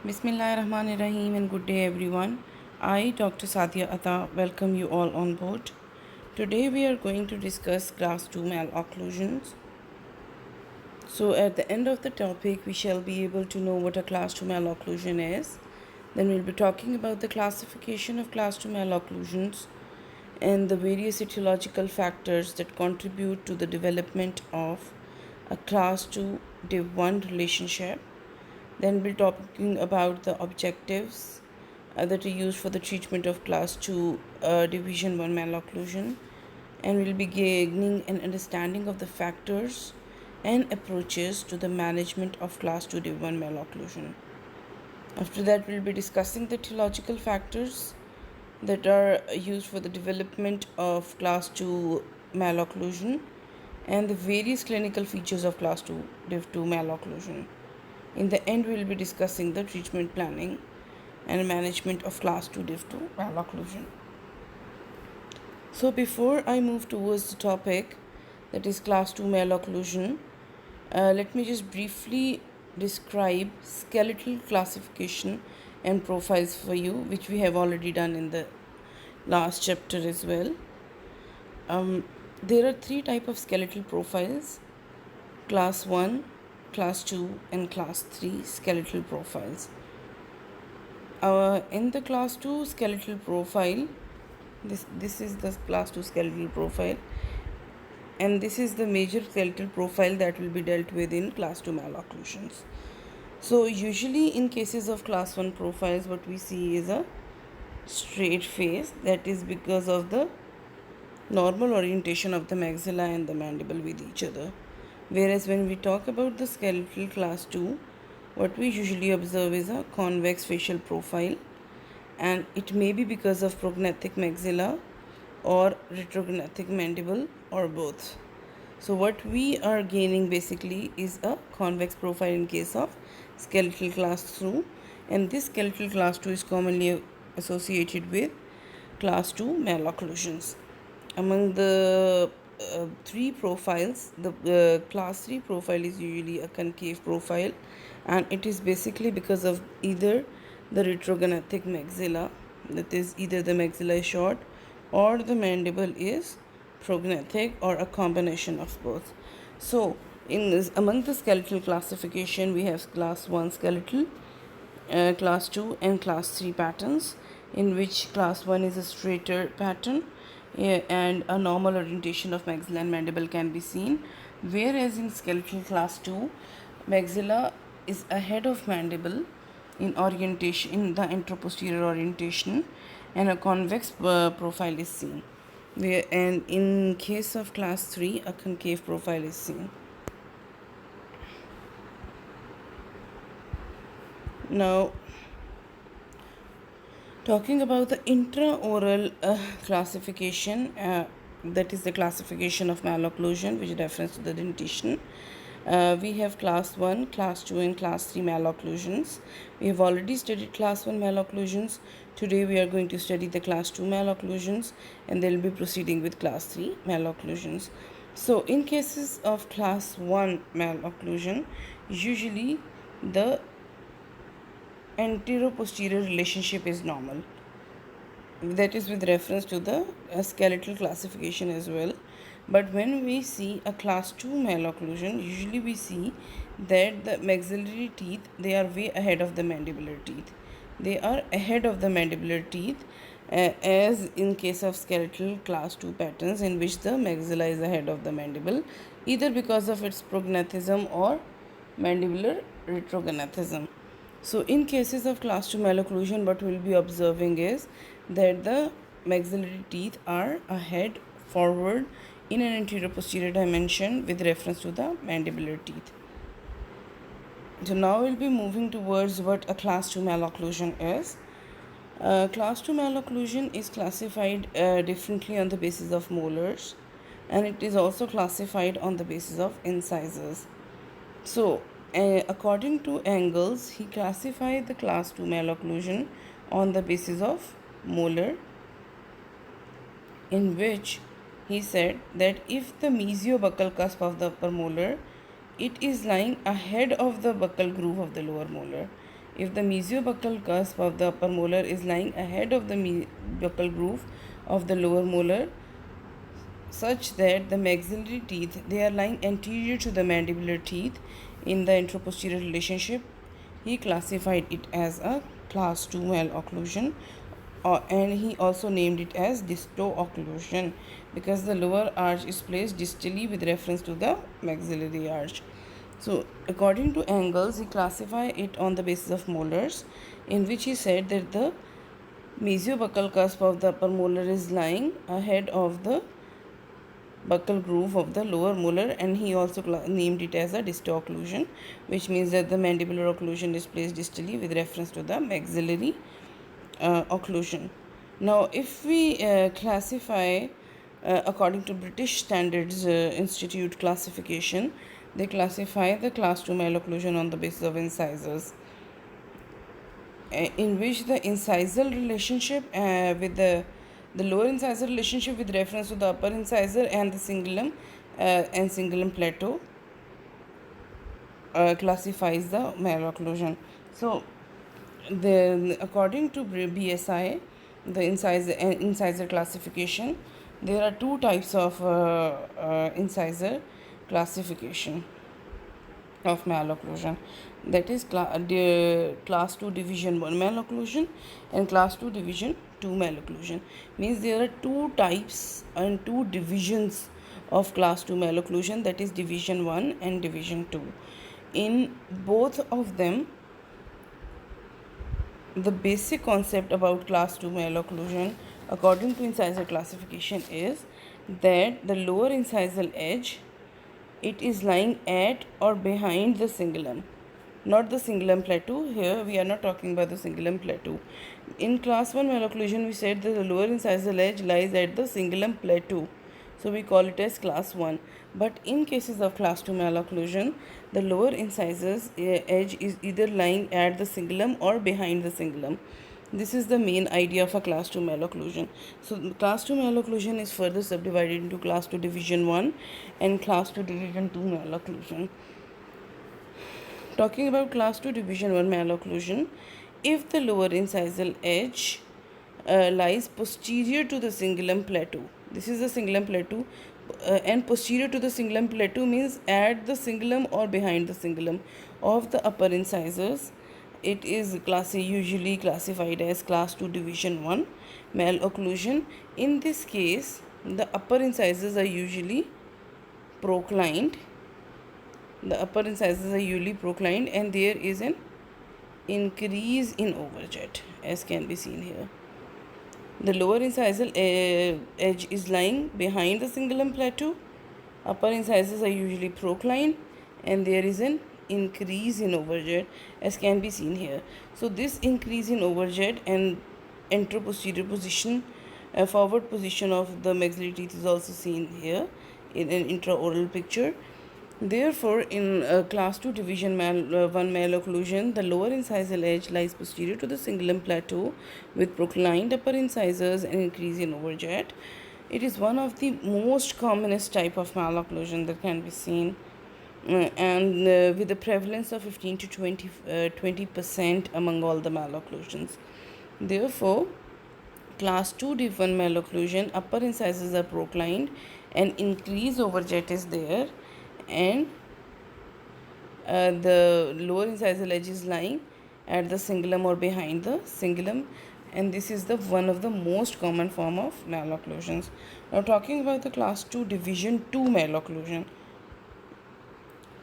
Bismillahirrahmanirrahim and good day everyone. I, Dr. Sadia Atta, welcome you all on board. Today we are going to discuss class 2 malocclusions. So at the end of the topic we shall be able to know what a class 2 malocclusion is. Then we'll be talking about the classification of class 2 malocclusions and the various etiological factors that contribute to the development of a class 2 div 1 relationship. Then we'll be talking about the objectives that are used for the treatment of class 2 division 1 malocclusion, and we'll be gaining an understanding of the factors and approaches to the management of class 2 div 1 malocclusion. After that, we'll be discussing the etiological factors that are used for the development of class 2 malocclusion and the various clinical features of class 2 div 2 malocclusion. In the end, we will be discussing the treatment planning and management of class 2 div 2 malocclusion. So before I move towards the topic, that is class 2 malocclusion, let me just briefly describe skeletal classification and profiles for you, which we have already done in the last chapter as well. There are three types of skeletal profiles: class 1, class 2 and class 3 skeletal profiles. In the class 2 skeletal profile, this is the class 2 skeletal profile, and this is the major skeletal profile that will be dealt with in class 2 malocclusions. So usually in cases of class 1 profiles, what we see is a straight face. That is because of the normal orientation of the maxilla and the mandible with each other. Whereas when we talk about the skeletal class 2, what we usually observe is a convex facial profile, and it may be because of prognathic maxilla or retrognathic mandible or both. So what we are gaining basically is a convex profile in case of skeletal class 2, and this skeletal class 2 is commonly associated with class 2 malocclusions. Among the three profiles, the class 3 profile is usually a concave profile, and it is basically because of either the retrognathic maxilla, that is either the maxilla is short or the mandible is prognathic or a combination of both. So in this, among the skeletal classification, we have class 1 skeletal, class 2 and class 3 patterns, in which class 1 is a straighter pattern, and a normal orientation of maxilla and mandible can be seen, whereas in skeletal class 2, maxilla is ahead of mandible in orientation, in the anteroposterior orientation, and a convex profile is seen, and in case of class 3, a concave profile is seen. Now, talking about the intraoral classification, that is the classification of malocclusion, which refers to the dentition. We have class 1, class 2 and class 3 malocclusions. We have already studied class 1 malocclusions. Today we are going to study the class 2 malocclusions, and they will be proceeding with class 3 malocclusions. So in cases of class 1 malocclusion, usually the anteroposterior relationship is normal. That is with reference to the skeletal classification as well. But when we see a class 2 malocclusion, usually we see that the maxillary teeth, they are way ahead of the mandibular teeth. They are ahead of the mandibular teeth, as in case of skeletal class 2 patterns, in which the maxilla is ahead of the mandible, either because of its prognathism or mandibular retrognathism. So in cases of class 2 malocclusion, what we will be observing is that the maxillary teeth are ahead, forward in an anterior posterior dimension with reference to the mandibular teeth. So now we'll be moving towards what a class 2 malocclusion is. Class 2 malocclusion is classified differently on the basis of molars, and it is also classified on the basis of incisors. So according to Engels, he classified the class 2 malocclusion on the basis of molar, in which he said that if the mesiobuccal cusp of the upper molar, it is lying ahead of the buccal groove of the lower molar, if the mesiobuccal cusp of the upper molar is lying ahead of the buccal groove of the lower molar, such that the maxillary teeth, they are lying anterior to the mandibular teeth in the anteroposterior relationship, he classified it as a class 2 malocclusion, and he also named it as disto-occlusion because the lower arch is placed distally with reference to the maxillary arch. So according to Engels, he classified it on the basis of molars, in which he said that the mesiobuccal cusp of the upper molar is lying ahead of the buccal groove of the lower molar, and he also named it as a disto-occlusion, which means that the mandibular occlusion is placed distally with reference to the maxillary occlusion. Now, if we classify according to British Standards Institute classification, they classify the class 2 malocclusion on the basis of incisors, in which the incisal relationship with the lower incisor relationship with reference to the upper incisor and the cingulum plateau classifies the malocclusion. So, according to BSI, the incisor classification, there are two types of incisor classification of malocclusion, that is class 2 division 1 malocclusion and class 2 division 2 malocclusion. Means there are two types and two divisions of class 2 malocclusion, that is division 1 and division 2. In both of them, the basic concept about class 2 malocclusion according to incisor classification is that the lower incisal edge, it is lying at or behind the cingulum, not the cingulum plateau. Here we are not talking about the cingulum plateau. In class 1 malocclusion, we said that the lower incisal edge lies at the cingulum plateau, so we call it as class 1. But in cases of class 2 malocclusion, the lower incisors edge is either lying at the cingulum or behind the cingulum. This is the main idea of a class 2 malocclusion. So class 2 malocclusion is further subdivided into class 2 division 1 and class 2 division 2 malocclusion. Talking about class 2 division 1 malocclusion, if the lower incisal edge lies posterior to the cingulum plateau, this is the cingulum plateau, and posterior to the cingulum plateau means at the cingulum or behind the cingulum of the upper incisors, it is usually classified as class 2 division 1 malocclusion. In this case, the upper incisors are usually proclined. The upper incisors are usually proclined and there is an increase in overjet, as can be seen here. The lower incisal edge is lying behind the cingulum plateau. Upper incisors are usually proclined and there is an increase in overjet, as can be seen here. So this increase in overjet and anteroposterior position, forward position of the maxillary teeth is also seen here in an intraoral picture. Therefore, in class 2 division 1 malocclusion, the lower incisal edge lies posterior to the cingulum plateau with proclined upper incisors and increase in overjet. It is one of the most commonest type of malocclusion that can be seen, and with the prevalence of 15 to 20% among all the malocclusions. Therefore, class 2 div 1 malocclusion, upper incisors are proclined and increase overjet is there, and the lower incisal edge is lying at the cingulum or behind the cingulum, and this is the one of the most common form of malocclusions. Now talking about the class 2 division 2 malocclusion.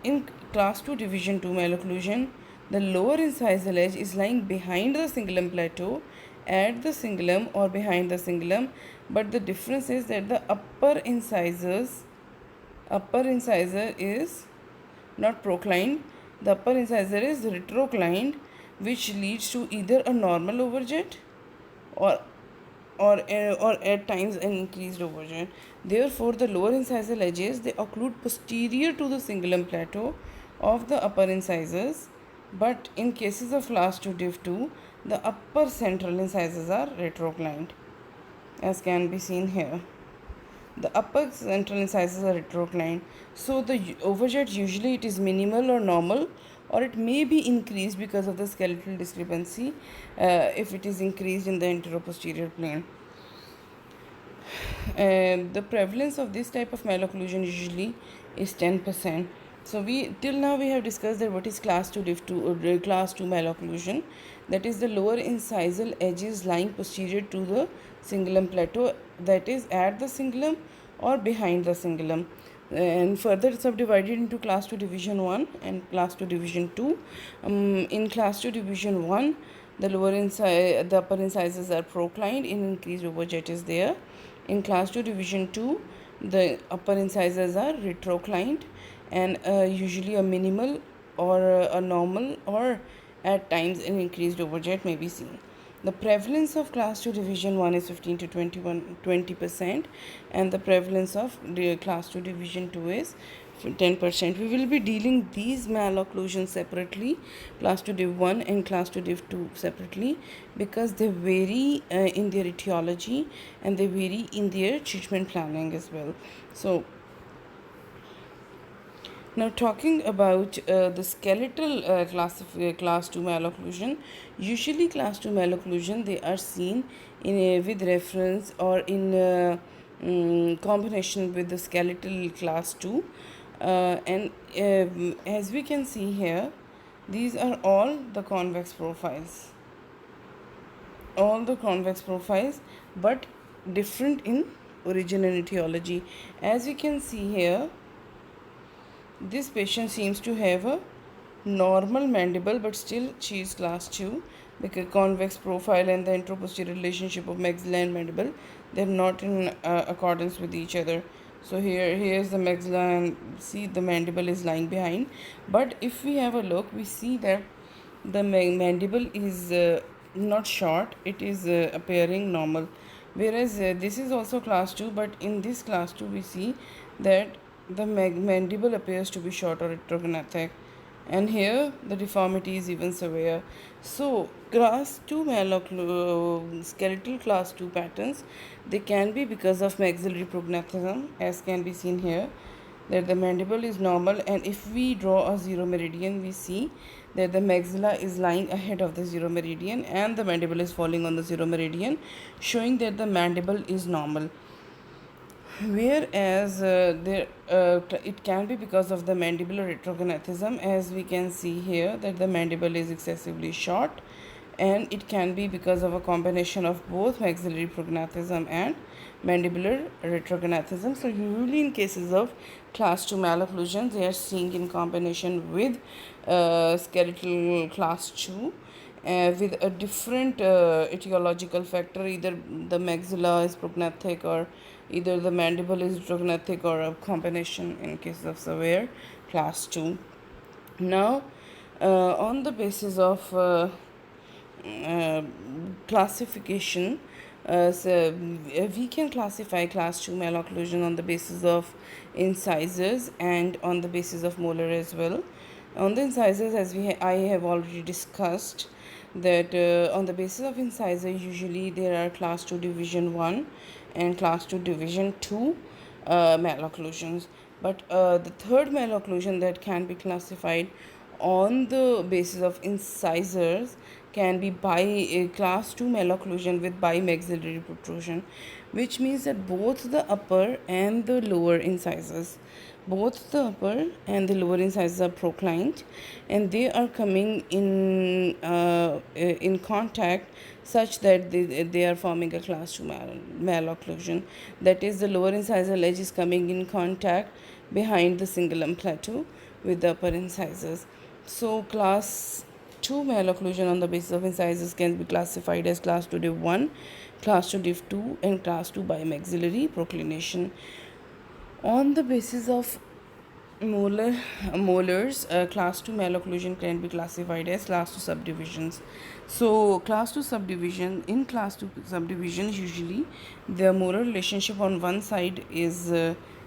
In class 2 division 2 malocclusion, the lower incisal edge is lying behind the cingulum plateau, at the cingulum or behind the cingulum, but the difference is that the upper incisor is not proclined, the upper incisor is retroclined, which leads to either a normal overjet or at times an increased overjet. Therefore, the lower incisal edges, they occlude posterior to the cingulum plateau of the upper incisors, but in cases of class 2 div 2, the upper central incisors are retroclined, as can be seen here. The upper central incisors are retroclined, so the overjet usually it is minimal or normal, or it may be increased because of the skeletal discrepancy if it is increased in the anteroposterior plane. The prevalence of this type of malocclusion usually is 10%. So we till now we have discussed that what is class 2 diff 2 or class 2 malocclusion, that is the lower incisal edges lying posterior to the cingulum plateau, that is at the cingulum or behind the cingulum, and further subdivided into class 2 division 1 and class 2 division 2. In class 2 division 1, the upper incisors are proclined, in increased overjet is there. In class 2 division 2, the upper incisors are retroclined, and usually a minimal or a normal or at times an increased overjet may be seen. The prevalence of class 2 division 1 is 15 to 20%, and the prevalence of the class 2 division 2 is 10%. We will be dealing these malocclusions separately, class 2 div 1 and class 2 div 2 separately, because they vary in their etiology and they vary in their treatment planning as well. So now, talking about the skeletal class 2 malocclusion, usually class 2 malocclusion they are seen with reference or in combination with the skeletal class 2, and as we can see here, these are all the convex profiles, but different in origin and etiology. As we can see here, this patient seems to have a normal mandible, but still she is class 2, because convex profile and the anteroposterior relationship of maxilla and mandible, they are not in accordance with each other. So here is the maxilla, and see the mandible is lying behind. But if we have a look, we see that the mandible is not short, it is appearing normal, whereas this is also class 2, but in this class 2 we see that the mandible appears to be short or retrognathic, and here the deformity is even severe. So class 2 skeletal class 2 patterns, they can be because of maxillary prognathism, as can be seen here, that the mandible is normal, and if we draw a zero meridian, we see that the maxilla is lying ahead of the zero meridian and the mandible is falling on the zero meridian, showing that the mandible is normal. Whereas it can be because of the mandibular retrognathism, as we can see here that the mandible is excessively short, and it can be because of a combination of both maxillary prognathism and mandibular retrognathism. So usually in cases of class 2 malocclusions, they are seen in combination with skeletal class 2 with a different etiological factor, either the maxilla is prognathic or either the mandible is retrognathic, or a combination in case of severe class 2. Now, on the basis of classification, so we can classify class 2 malocclusion on the basis of incisors and on the basis of molar as well. On the incisors, as I have already discussed, that on the basis of incisor, usually there are class 2 division 1 and class 2 division 2 malocclusions. But the third malocclusion that can be classified on the basis of incisors can be class 2 malocclusion with bimaxillary protrusion, which means that both the upper and the lower incisors are proclined, and they are coming in contact such that they are forming a class 2 malocclusion. That is, the lower incisal edge is coming in contact behind the cingulum plateau with the upper incisors. So class 2 malocclusion on the basis of incisors can be classified as class 2 div 1, class 2 div 2, and class 2 bimaxillary proclination. On the basis of molars, class 2 malocclusion can be classified as class 2 subdivisions. So class 2 subdivision, in class 2 subdivisions, usually the molar relationship on one side is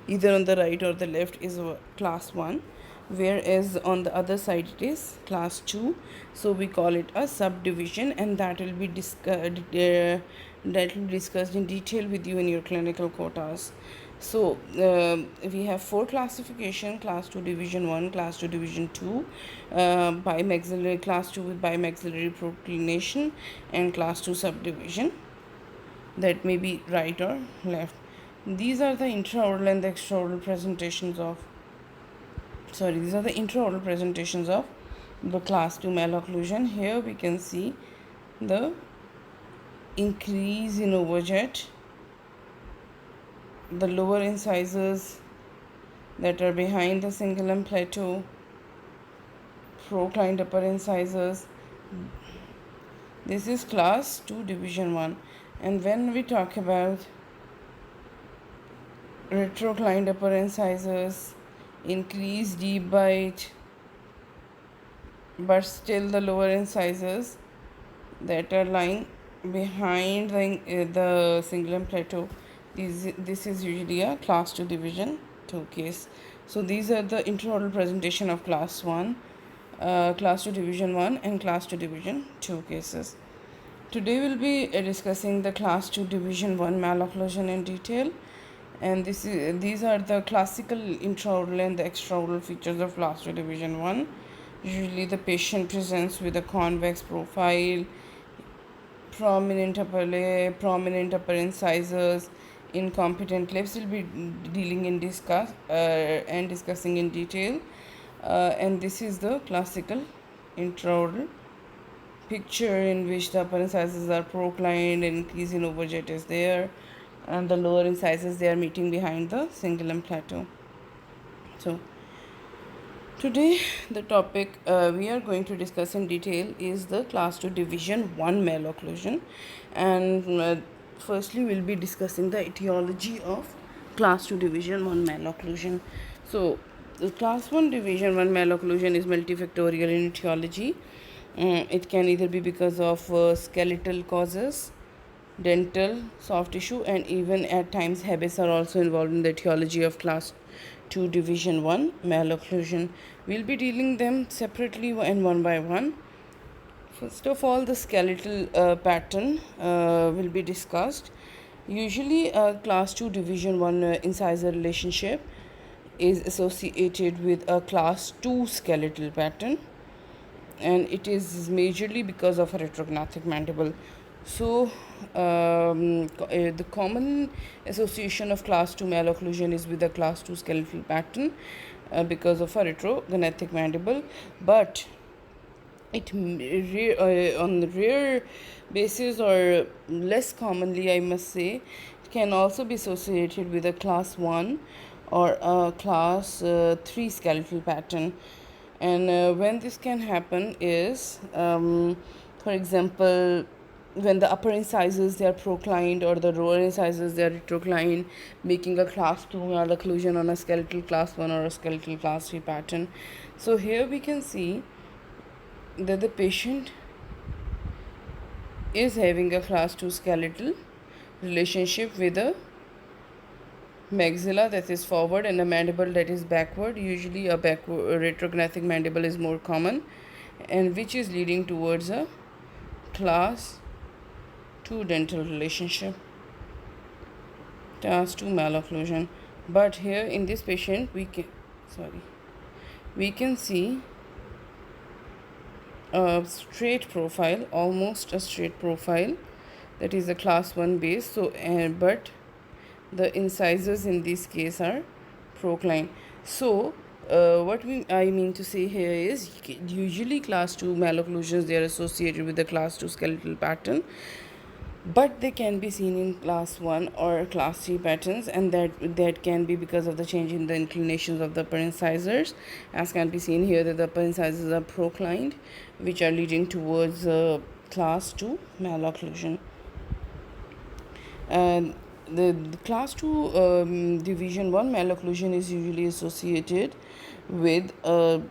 either on the right or the left is class 1, whereas on the other side it is class 2. So we call it a subdivision, and that will be discussed in detail with you in your clinical quotas. So we have four classification: class 2 division 1, class 2 division 2, bimaxillary, class 2 with bimaxillary proclination, and class 2 subdivision, that may be right or left. These are the intraoral and the extraoral presentations of, these are the intraoral presentations of the class 2 malocclusion. Here we can see the increase in overjet, the lower incisors that are behind the cingulum plateau, proclined upper incisors. This is class 2 division 1. And when we talk about retroclined upper incisors, increased deep bite, but still the lower incisors that are lying behind the cingulum plateau, this is usually a class 2 division 2 case. So these are the intraoral presentation of class 1, class 2 division 1 and class 2 division 2 cases. Today we'll be discussing the class 2 division 1 malocclusion in detail, and these are the classical intraoral and the extraoral features of class 2 division 1. Usually the patient presents with a convex profile, prominent upper lip, prominent upper incisors, incompetent lips. We'll be dealing in discussing in detail, and this is the classical intraoral picture in which the upper incisors are proclined and increase in overjet is there, and the lower incisors, they are meeting behind the cingulum plateau. So today the topic we are going to discuss in detail is the class 2 division 1 malocclusion, and firstly we'll be discussing the etiology of class 2 division 1 malocclusion. So the class 1 division 1 malocclusion is multifactorial in etiology. It can either be because of skeletal causes, dental, soft tissue, and even at times habits are also involved in the etiology of class 2 division 1 malocclusion. We'll be dealing them separately and one by one. First of all, the skeletal pattern will be discussed. Usually a class 2 division 1 incisor relationship is associated with a class 2 skeletal pattern, and it is majorly because of a retrognathic mandible. So the common association of class 2 malocclusion is with a class 2 skeletal pattern because of a retrognathic mandible, but on the rare basis, or less commonly I must say, it can also be associated with a class 1 or a class 3 skeletal pattern. And when this can happen is, for example, when the upper incisors, they are proclined, or the lower incisors, they are retroclined, making a class 2 malocclusion on a skeletal class 1 or a skeletal class 3 pattern. So here we can see that the patient is having a class 2 skeletal relationship with a maxilla that is forward and a mandible that is backward. Usually a retrognathic mandible is more common, and which is leading towards a class 2 dental relationship, class 2 malocclusion. But here in this patient we can see a straight profile, almost a straight profile, that is a class 1 base. So but the incisors in this case are proclined. So what I mean to say here is, usually class 2 malocclusions, they are associated with the class 2 skeletal pattern, but they can be seen in class 1 or class 3 patterns, and that can be because of the change in the inclinations of the upper incisors, as can be seen here that the upper incisors are proclined, which are leading towards class 2 malocclusion. And the class 2 division 1 malocclusion is usually associated with a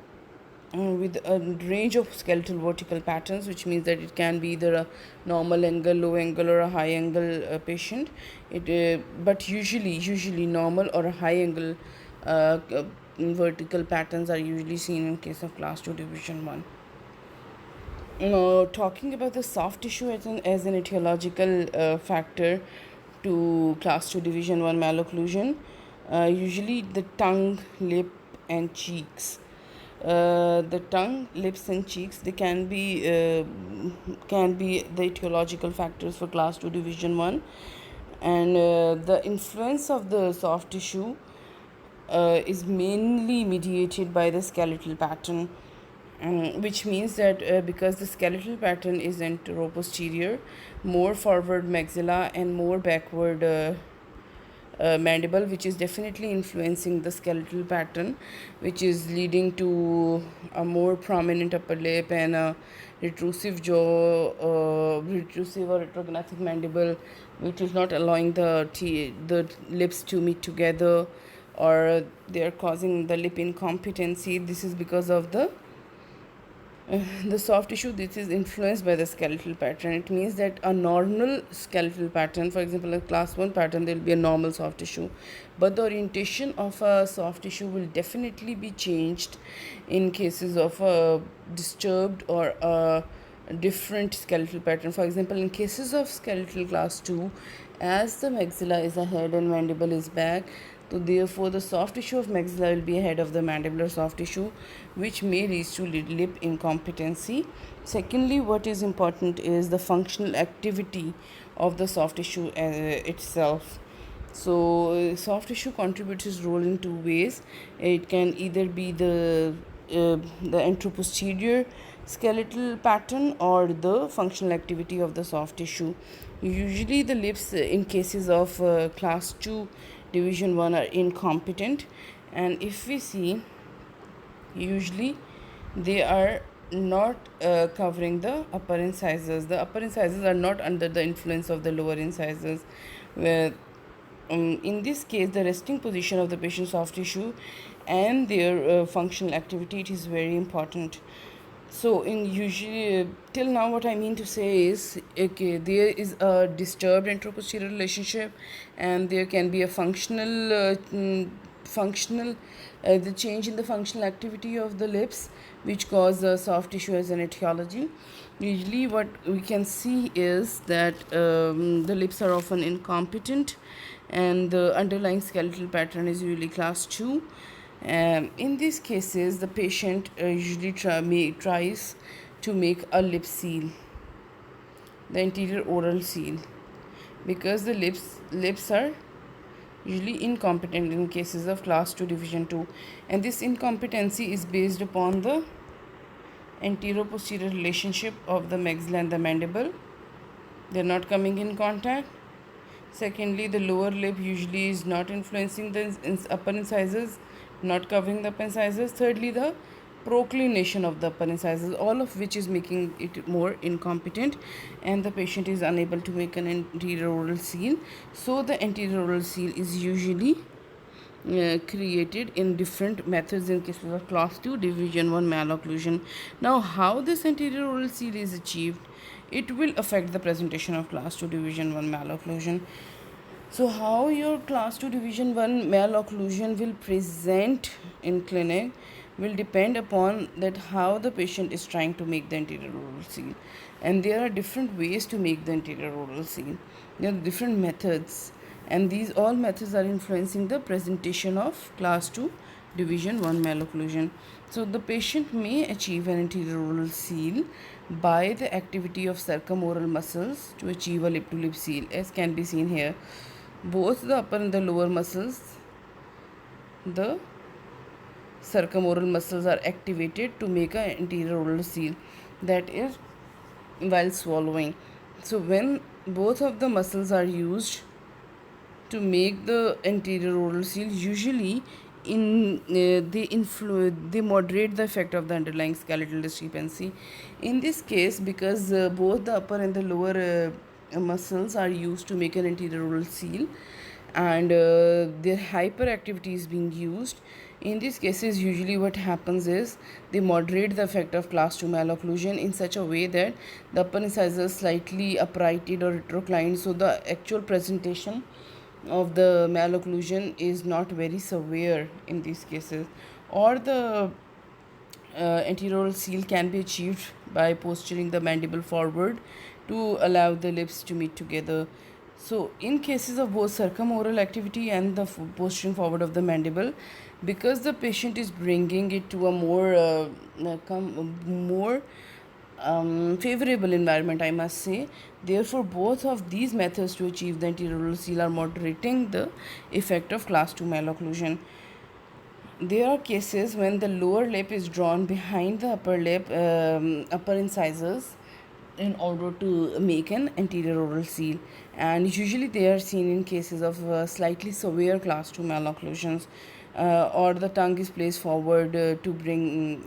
range of skeletal vertical patterns, which means that it can be either a normal angle, low angle, or a high angle patient. But usually normal or a high angle vertical patterns are usually seen in case of class 2 division 1. Talking about the soft tissue as an etiological factor to class 2 division 1 malocclusion, Usually the tongue, lip, and cheeks. The tongue, lips, and cheeks, they can be the etiological factors for class 2 division 1. And the influence of the soft tissue is mainly mediated by the skeletal pattern, which means that because the skeletal pattern is anteroposterior, more forward maxilla and more backward mandible, which is definitely influencing the skeletal pattern, which is leading to a more prominent upper lip and a retrusive jaw, retrusive or retrognathic mandible, which is not allowing the lips to meet together, or they are causing the lip incompetency. This is because of the soft tissue. This is influenced by the skeletal pattern. It means that a normal skeletal pattern, for example a class 1 pattern, there will be a normal soft tissue, but the orientation of a soft tissue will definitely be changed in cases of a disturbed or a different skeletal pattern. For example, in cases of skeletal class 2, as the maxilla is ahead and mandible is back, so therefore the soft tissue of maxilla will be ahead of the mandibular soft tissue, which may lead to lip incompetency. Secondly, what is important is the functional activity of the soft tissue itself. So soft tissue contributes its role in two ways. It can either be the anteroposterior skeletal pattern or the functional activity of the soft tissue. Usually the lips in cases of class 2 division 1 are incompetent, and if we see, usually they are not covering the upper incisors. The upper incisors are not under the influence of the lower incisors, where in this case the resting position of the patient's soft tissue and their functional activity, it is very important. So in usually till now what I mean to say is, okay, there is a disturbed anteroposterior relationship, and there can be a functional the change in the functional activity of the lips, which cause soft tissue as an etiology. Usually what we can see is that the lips are often incompetent, and the underlying skeletal pattern is usually class 2. In these cases, the patient usually tries to make a lip seal, the anterior oral seal, because the lips are usually incompetent in cases of class 2 division 2, and this incompetency is based upon the anterior-posterior relationship of the maxilla and the mandible. They are not coming in contact. Secondly, the lower lip usually is not influencing the upper incisors, not covering the upper incisors. Thirdly, the proclination of the upper incisors, all of which is making it more incompetent, and the patient is unable to make an anterior oral seal. So the anterior oral seal is usually created in different methods in cases of class 2 division 1 malocclusion. Now, how this anterior oral seal is achieved, it will affect the presentation of class 2 division 1 malocclusion. So how your class 2 division 1 malocclusion will present in clinic will depend upon that how the patient is trying to make the anterior oral seal, and there are different ways to make the anterior oral seal. There are different methods, and these all methods are influencing the presentation of class 2 division 1 malocclusion. So the patient may achieve an anterior oral seal by the activity of circumoral muscles to achieve a lip to lip seal, as can be seen here. Both the upper and the lower muscles, the circumoral muscles, are activated to make an anterior oral seal, that is while swallowing. So when both of the muscles are used to make the anterior oral seal, usually they moderate the effect of the underlying skeletal discrepancy. In this case, because both the upper and the lower muscles are used to make an anterior oral seal, and their hyperactivity is being used, in these cases usually what happens is they moderate the effect of class 2 malocclusion in such a way that the upper incisors slightly uprighted or retroclined, so the actual presentation of the malocclusion is not very severe in these cases. Or the anterior seal can be achieved by posturing the mandible forward to allow the lips to meet together. So, in cases of both circumoral activity and the posturing forward of the mandible, because the patient is bringing it to a more favorable environment, I must say. Therefore, both of these methods to achieve the anterior oral seal are moderating the effect of class 2 malocclusion. There are cases when the lower lip is drawn behind the upper lip, upper incisors, in order to make an anterior oral seal, and usually they are seen in cases of slightly severe class 2 malocclusions, or the tongue is placed forward to bring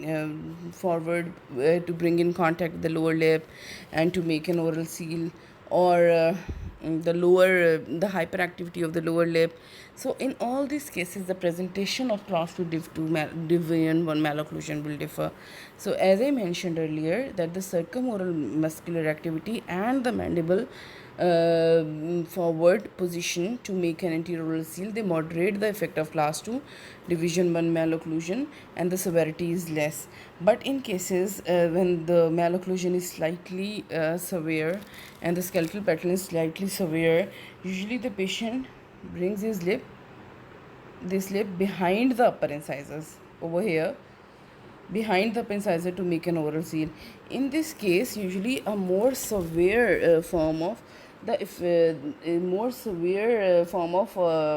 in contact with the lower lip and to make an oral seal, or the hyperactivity of the lower lip. So in all these cases, the presentation of class 2 division 1 malocclusion will differ. So as I mentioned earlier, that the circumoral muscular activity and the mandible forward position to make an anterior oral seal, they moderate the effect of class 2 division 1 malocclusion, and the severity is less. But in cases when the malocclusion is slightly severe and the skeletal pattern is slightly severe, usually the patient brings this lip behind the upper incisors, over here behind the upper incisor, to make an oral seal. In this case, usually a more severe form of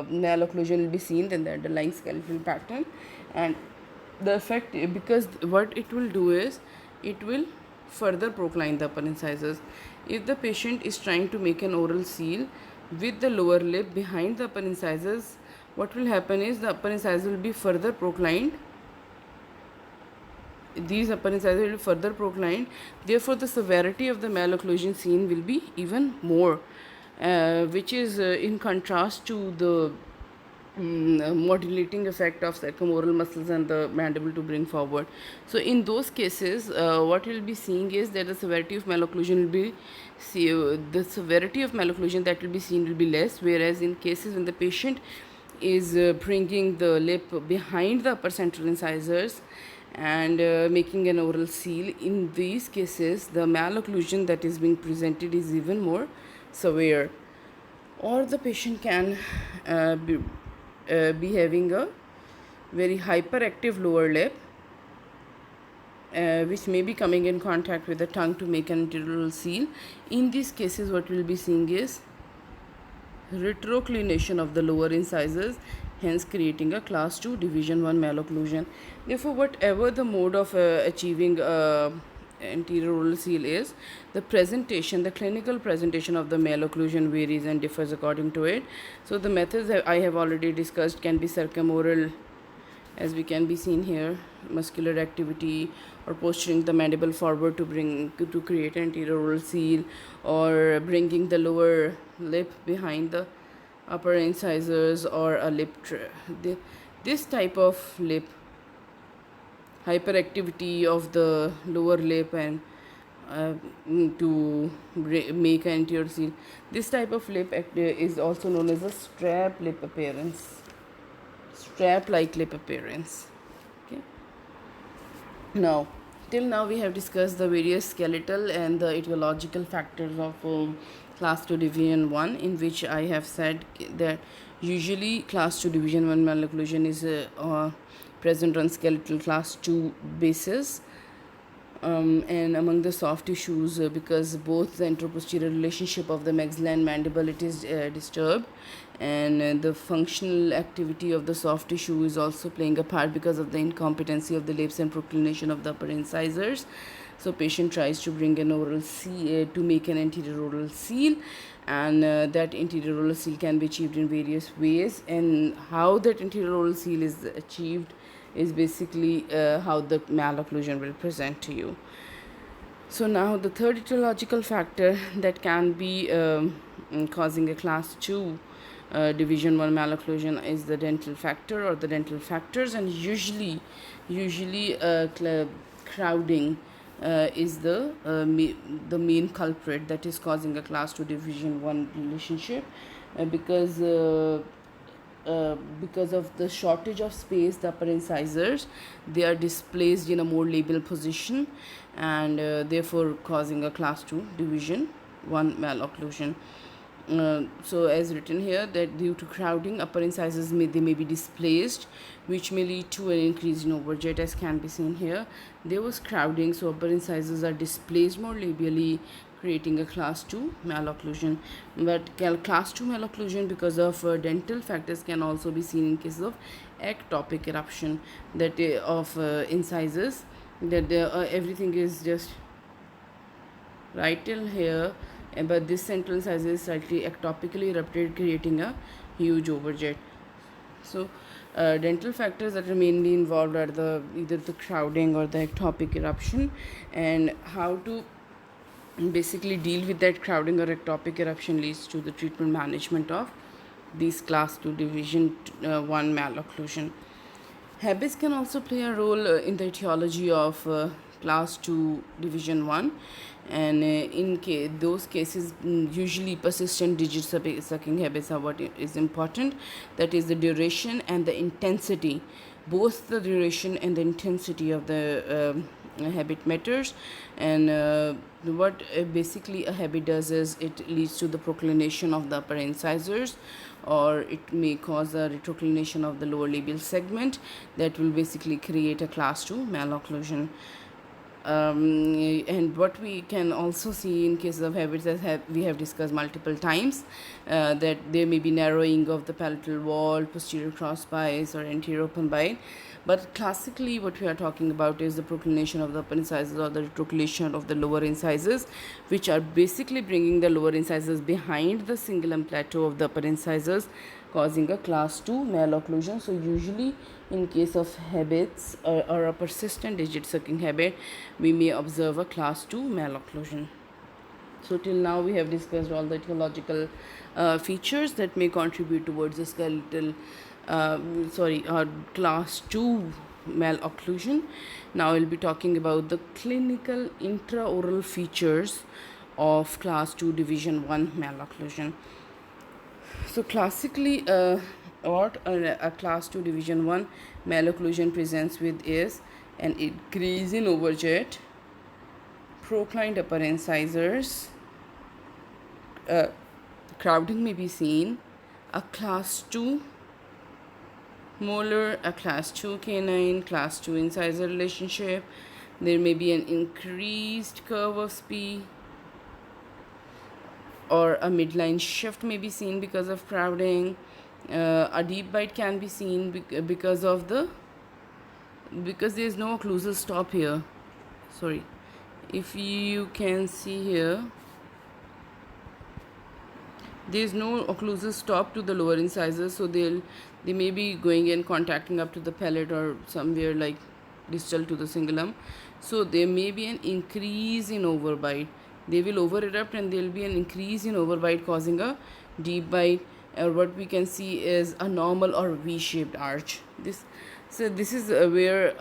malocclusion will be seen than the underlying skeletal pattern. And the effect, because what it will do is, it will further procline the upper incisors. If the patient is trying to make an oral seal with the lower lip behind the upper incisors, what will happen is the upper incisor will be further proclined. These upper incisors will be further proclined. Therefore, the severity of the malocclusion seen will be even more, which is in contrast to the modulating effect of circumoral muscles and the mandible to bring forward. So in those cases, what we'll be seeing is that the severity of malocclusion that will be seen will be less, whereas in cases when the patient is bringing the lip behind the upper central incisors and making an oral seal, in these cases the malocclusion that is being presented is even more severe, or the patient can be having a very hyperactive lower lip, which may be coming in contact with the tongue to make an anterior oral seal. In these cases, what we'll be seeing is retroclination of the lower incisors, hence creating a class 2 division 1 malocclusion. Therefore, whatever the mode of achieving anterior oral seal is, the clinical presentation of the malocclusion varies and differs according to it. So the methods that I have already discussed can be circumoral, as we can be seen here, muscular activity, or posturing the mandible forward to create an anterior oral seal, or bringing the lower lip behind the upper incisors, or a this type of lip hyperactivity of the lower lip and to make an anterior seal. This type of lip is also known as a strap like lip appearance. Okay. Now, till now we have discussed the various skeletal and the etiological factors of class 2 division 1, in which I have said that usually class 2 division 1 malocclusion is present on skeletal class 2 basis, and among the soft tissues, because both the anteroposterior relationship of the maxilla and mandible, it is disturbed, and the functional activity of the soft tissue is also playing a part because of the incompetency of the lips and proclination of the upper incisors. So patient tries to bring an oral seal to make an anterior oral seal, and that anterior oral seal can be achieved in various ways, and how that anterior oral seal is achieved is basically how the malocclusion will present to you. So now the third etiological factor that can be causing a class 2 division 1 malocclusion is the dental factor or the dental factors, and usually crowding is the main culprit that is causing a class 2 division 1 relationship, because of the shortage of space, the upper incisors, they are displaced in a more labial position, and therefore causing a class 2 division 1 malocclusion. So as written here, that due to crowding, upper incisors may be displaced, which may lead to an increase in overjet, as can be seen here. There was crowding, so upper incisors are displaced more labially, creating a class 2 malocclusion. But class 2 malocclusion, because of dental factors, can also be seen in cases of ectopic eruption, that of incisors, that everything is just right till here, but this central incisor is slightly ectopically erupted, creating a huge overjet. So dental factors that are mainly involved are either the crowding or the ectopic eruption, and how to basically deal with that crowding or ectopic eruption leads to the treatment management of these class 2 division 1 malocclusion. Habits can also play a role in the etiology of class 2 division 1, and in those cases, usually persistent digit sucking habits are what is important. That is the duration and the intensity. Both the duration and the intensity of the habit matters, and what basically a habit does is it leads to the proclination of the upper incisors, or it may cause a retroclination of the lower labial segment, that will basically create a class 2 malocclusion. And what we can also see in cases of habits, as we have discussed multiple times, that there may be narrowing of the palatal wall, posterior cross bias, or anterior open bite. But classically, what we are talking about is the proclination of the upper incisors or the retroclination of the lower incisors, which are basically bringing the lower incisors behind the cingulum plateau of the upper incisors, causing a class 2 malocclusion. So usually in case of habits or a persistent digit sucking habit, we may observe a class 2 malocclusion. So till now we have discussed all the etiological features that may contribute towards the skeletal class 2 malocclusion. Now I'll be talking about the clinical intraoral features of class 2 division 1 malocclusion. So classically, what a class 2 division 1 malocclusion presents with is an increase in overjet, proclined upper incisors, crowding may be seen, a class 2 molar, a class 2 canine, class 2 incisor relationship. There may be an increased curve of Spee, or a midline shift may be seen because of crowding. A deep bite can be seen because there is no occlusal stop here. Sorry, if you can see here, there is no occlusal stop to the lower incisors, so they may be going and contacting up to the palate or somewhere like distal to the cingulum. So there may be an increase in overbite. They will over erupt and there will be an increase in overbite, causing a deep bite, or what we can see is a normal or V-shaped arch. This is where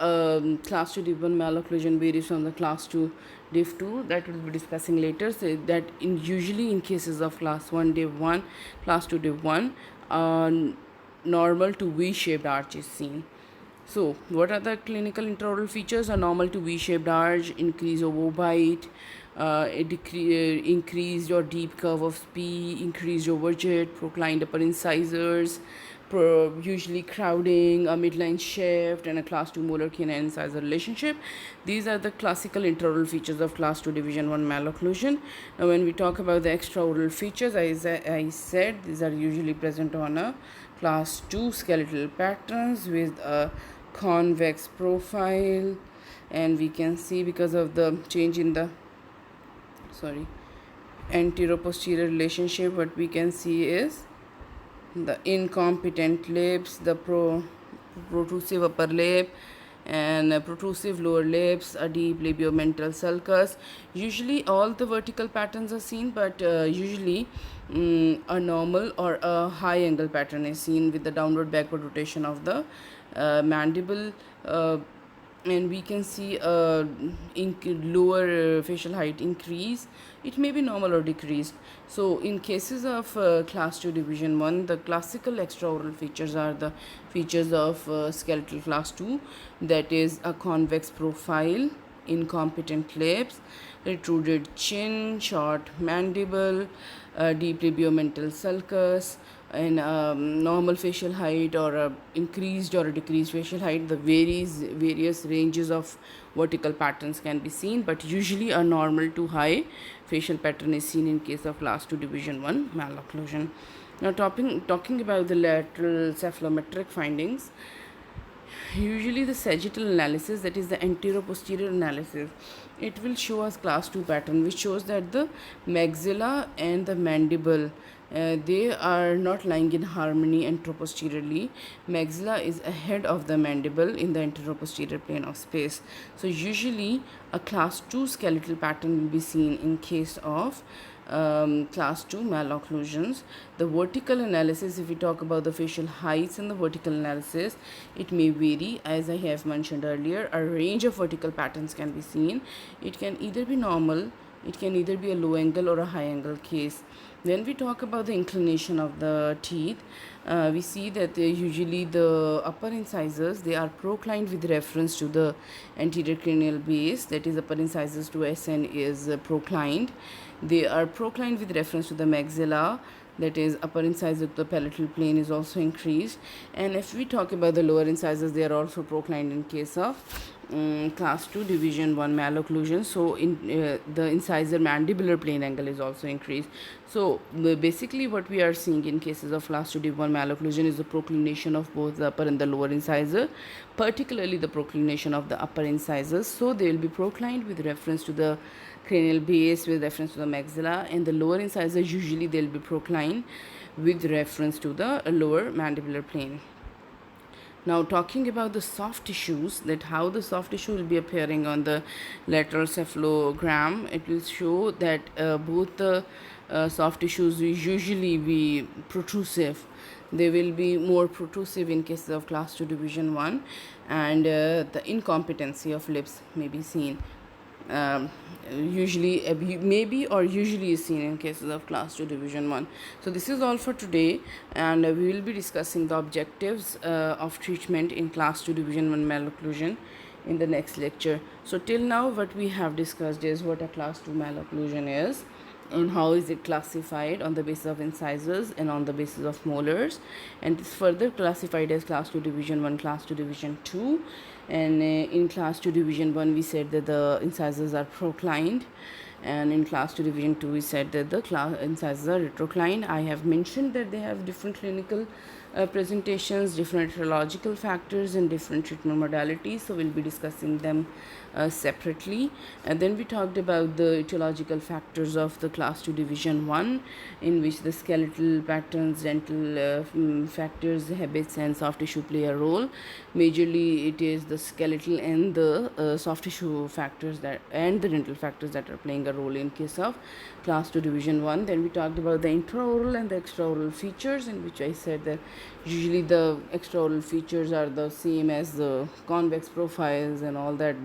class 2 div 1 malocclusion varies from the class 2 div 2, that we'll be discussing later. So that usually in cases of class 1 div 1, class 2 div 1, normal to V-shaped arch is seen. So what are the clinical intraoral features? A normal to V-shaped arch, increased overbite, increased or deep curve of Spee, increased overjet, proclined upper incisors, usually crowding, a midline shift, and a class 2 molar canine incisor relationship. These are the classical intraoral features of class 2 division 1 malocclusion. Now when we talk about the extraoral features, I said these are usually present on a class 2 skeletal patterns with a convex profile, and we can see because of the change in the anterior-posterior relationship, what we can see is the incompetent lips, the protrusive upper lip, and protrusive lower lips, a deep labiomental sulcus. Usually all the vertical patterns are seen, but usually a normal or a high angle pattern is seen with the downward backward rotation of the mandible, and we can see a lower facial height increase. It may be normal or decreased. So in cases of class 2 division 1, the classical extraoral features are the features of skeletal class 2, that is a convex profile, incompetent lips, retruded chin, short mandible, deep labiomental sulcus, and normal facial height or a increased or a decreased facial height. The various ranges of vertical patterns can be seen, but usually a normal to high facial pattern is seen in case of class 2 division 1 malocclusion. Now talking about the lateral cephalometric findings, usually the sagittal analysis, that is the anterior-posterior analysis, it will show us class 2 pattern, which shows that the maxilla and the mandible, they are not lying in harmony anteroposteriorly. Maxilla is ahead of the mandible in the anteroposterior plane of space. So usually a class 2 skeletal pattern will be seen in case of class 2 malocclusions. The vertical analysis, if we talk about the facial heights and the vertical analysis, it may vary. As I have mentioned earlier, a range of vertical patterns can be seen. It can either be normal, it can either be a low angle or a high angle case. When we talk about the inclination of the teeth, we see that usually the upper incisors, they are proclined with reference to the anterior cranial base, that is upper incisors to SN is proclined. They are proclined with reference to the maxilla, that is upper incisor to the palatal plane is also increased. And if we talk about the lower incisors, they are also proclined in case of class 2 division 1 malocclusion. So in the incisor mandibular plane angle is also increased. So basically what we are seeing in cases of class 2 division 1 malocclusion is the proclination of both the upper and the lower incisor, particularly the proclination of the upper incisors. So they will be proclined with reference to the cranial base, with reference to the maxilla, and the lower incisors usually they will be proclined with reference to the lower mandibular plane. Now talking about the soft tissues, that how the soft tissue will be appearing on the lateral cephalogram, it will show that both the soft tissues will usually be protrusive. They will be more protrusive in cases of class 2 division 1, and the incompetency of lips may be seen. Usually maybe or usually is seen in cases of class 2 division 1. So this is all for today, and we will be discussing the objectives of treatment in class 2 division 1 malocclusion in the next lecture. So till now what we have discussed is what a class 2 malocclusion is and how is it classified on the basis of incisors and on the basis of molars, and it's further classified as class 2 division 1, class 2 division 2. And in class 2 division 1 we said that the incisors are proclined, and in class 2 division 2 we said that the incisors are retroclined. I have mentioned that they have different clinical presentations, different etiological factors, and different treatment modalities, so we'll be discussing them separately. And then we talked about the etiological factors of the class 2 division 1, in which the skeletal patterns, dental factors, habits, and soft tissue play a role. Majorly it is the skeletal and the soft tissue factors that and the dental factors that are playing a role in case of class 2 division 1. Then we talked about the intraoral and the extraoral features, in which I said that usually the extraoral features are the same as the convex profiles and all that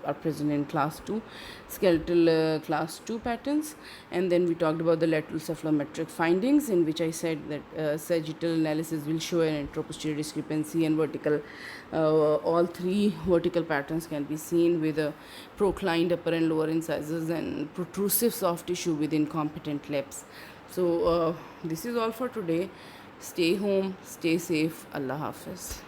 are present in class 2 skeletal class 2 patterns. And then we talked about the lateral cephalometric findings, in which I said that sagittal analysis will show an anteroposterior discrepancy, and vertical all three vertical patterns can be seen with a proclined upper and lower incisors and protrusive soft tissue with incompetent lips. So this is all for today. Stay home, stay safe. Allah Hafiz.